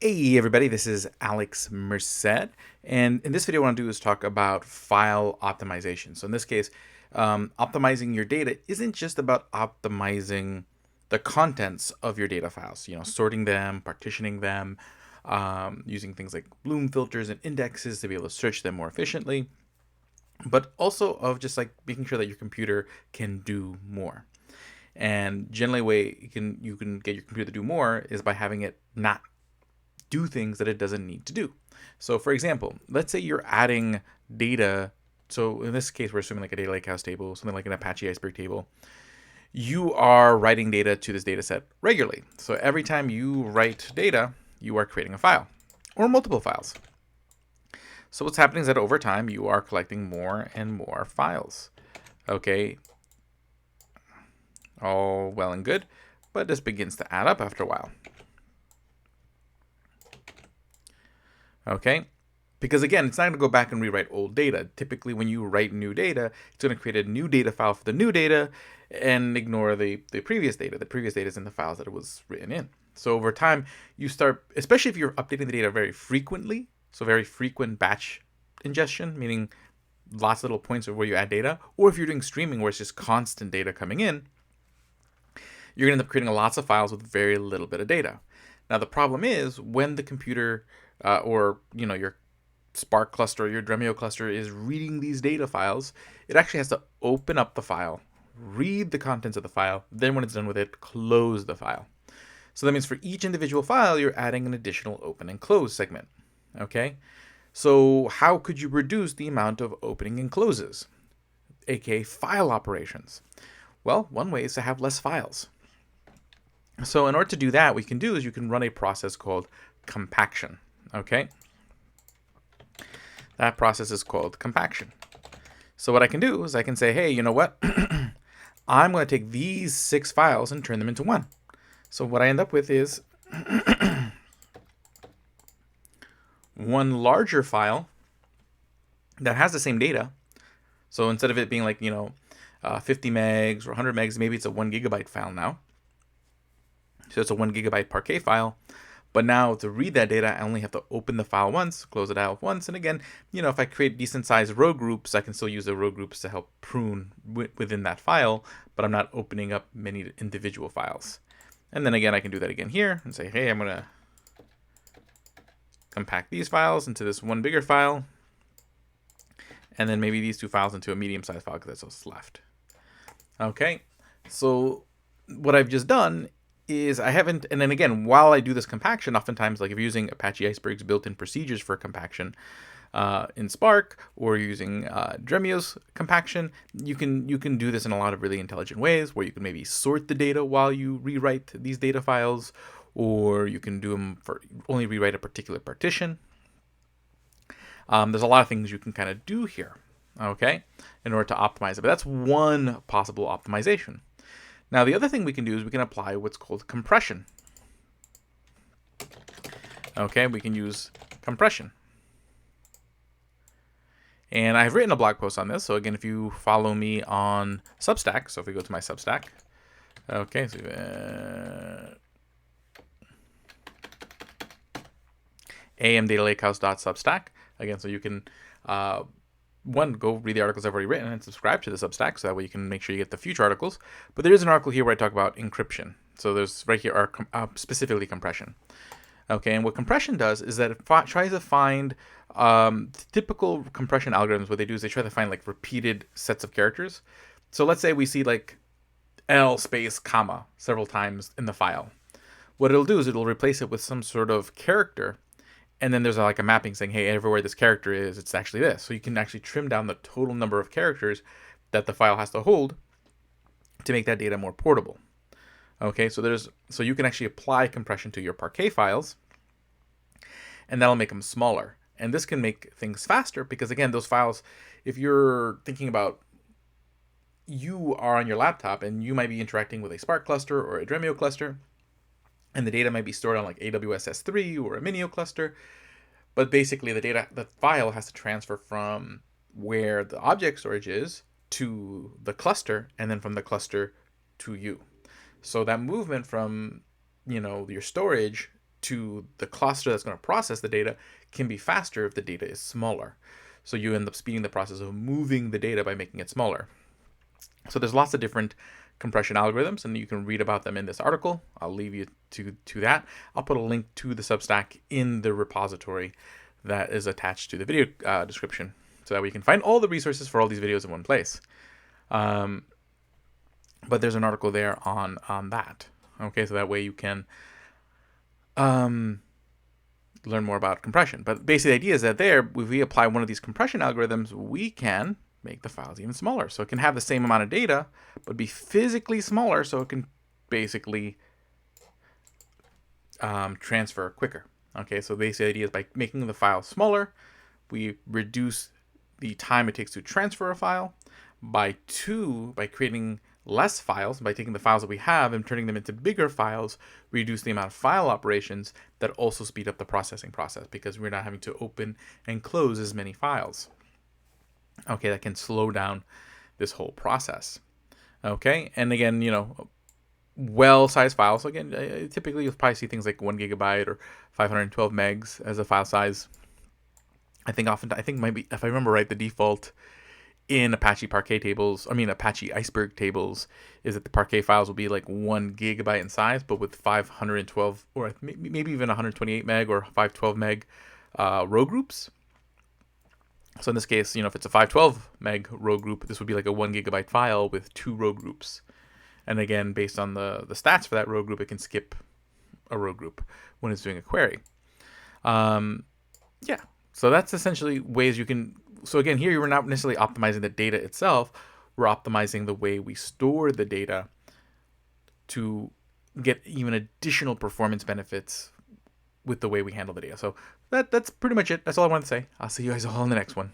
Hey everybody, this is Alex Merced, and in this video what I want to do is talk about file optimization. So in this case, optimizing your data isn't just about optimizing the contents of your data files, sorting them, partitioning them, using things like Bloom filters and indexes to be able to search them more efficiently, but also of just like making sure that your computer can do more. And generally, a way you can get your computer to do more is by having it not do things that it doesn't need to do. So for example, let's say you're adding data. So in this case, we're assuming like a data lakehouse table, something like an Apache Iceberg table. You are writing data to this data set regularly. So every time you write data, you are creating a file or multiple files. So what's happening is that over time, you are collecting more and more files. Okay, all well and good, but this begins to add up after a while. Okay, because again, it's not going to go back and rewrite old data. Typically, when you write new data, it's going to create a new data file for the new data and ignore the previous data. The previous data is in the files that it was written in. So over time, you start, especially if you're updating the data very frequently, so very frequent batch ingestion, meaning lots of little points of where you add data, or if you're doing streaming where it's just constant data coming in, you're going to end up creating lots of files with very little bit of data. Now, the problem is when the computer or your Spark cluster or your Dremio cluster is reading these data files, it actually has to open up the file, read the contents of the file, then when it's done with it, close the file. So that means for each individual file, you're adding an additional open and close segment. Okay, so how could you reduce the amount of opening and closes, aka file operations? Well, one way is to have less files. So in order to do that, what you can do is you can run a process called compaction. Okay, that process is called compaction. So what I can do is I can say, hey, you know what? I'm going to take these 6 files and turn them into one. So what I end up with is one larger file that has the same data. So instead of it being like 50 megs or 100 megs, maybe it's a 1 gigabyte file now. So it's a 1 gigabyte Parquet file. But now to read that data, I only have to open the file once, close it out once. And again, if I create decent sized row groups, I can still use the row groups to help prune within that file, but I'm not opening up many individual files. And then again, I can do that again here and say, hey, I'm going to compact these files into this one bigger file. And then maybe these 2 files into a medium sized file because that's what's left. Okay, so what I've just done is I haven't, and then again, while I do this compaction, oftentimes, like if you're using Apache Iceberg's built-in procedures for compaction in Spark, or using Dremio's compaction, you can do this in a lot of really intelligent ways, where you can maybe sort the data while you rewrite these data files, or you can do them for only rewrite a particular partition. There's a lot of things you can kind of do here, okay, in order to optimize it. But that's one possible optimization. Now, the other thing we can do is we can apply what's called compression. Okay, we can use compression. And I've written a blog post on this. So again, if you follow me on Substack, so if we go to my Substack, okay, so amdatalakehouse.substack. Again, so you can go read the articles I've already written and subscribe to the Substack, so that way you can make sure you get the future articles. But there is an article here where I talk about encryption. So there's right here are specifically compression. Okay, and what compression does is that it tries to find typical compression algorithms. What they do is they try to find like repeated sets of characters. So let's say we see like L space comma several times in the file. What it'll do is it'll replace it with some sort of character. And then there's like a mapping saying, hey, everywhere this character is, it's actually this. So you can actually trim down the total number of characters that the file has to hold to make that data more portable. Okay, so you can actually apply compression to your Parquet files, and that'll make them smaller. And this can make things faster because again, those files, if you're thinking about you are on your laptop and you might be interacting with a Spark cluster or a Dremio cluster, and the data might be stored on like AWS S3 or a Minio cluster. But basically the file has to transfer from where the object storage is to the cluster, and then from the cluster to you. So that movement from, your storage to the cluster that's going to process the data can be faster if the data is smaller. So you end up speeding the process of moving the data by making it smaller. So there's lots of different compression algorithms, and you can read about them in this article. I'll leave you to that. I'll put a link to the Substack in the repository that is attached to the video description, so that we can find all the resources for all these videos in one place. But there's an article there on that. Okay, so that way you can learn more about compression. But basically the idea is that there, if we apply one of these compression algorithms, we can make the files even smaller. So it can have the same amount of data, but be physically smaller, so it can basically transfer quicker. Okay, so basically the idea is by making the file smaller, we reduce the time it takes to transfer a file by creating less files. By taking the files that we have and turning them into bigger files, we reduce the amount of file operations that also speed up the processing process, because we're not having to open and close as many files. Okay, that can slow down this whole process. Okay, and again, well-sized files. So again, typically you'll probably see things like 1 gigabyte or 512 megs as a file size. I think maybe, if I remember right, the default in Apache Iceberg tables is that the Parquet files will be like 1 gigabyte in size, but with 512 or maybe even 128 meg or 512 meg row groups. So in this case, if it's a 512 meg row group, this would be like a 1 gigabyte file with 2 row groups. And again, based on the stats for that row group, it can skip a row group when it's doing a query. Yeah, so that's essentially ways you can. So again, here we're not necessarily optimizing the data itself. We're optimizing the way we store the data to get even additional performance benefits with the way we handle the data. So that's pretty much it. That's all I wanted to say. I'll see you guys all in the next one.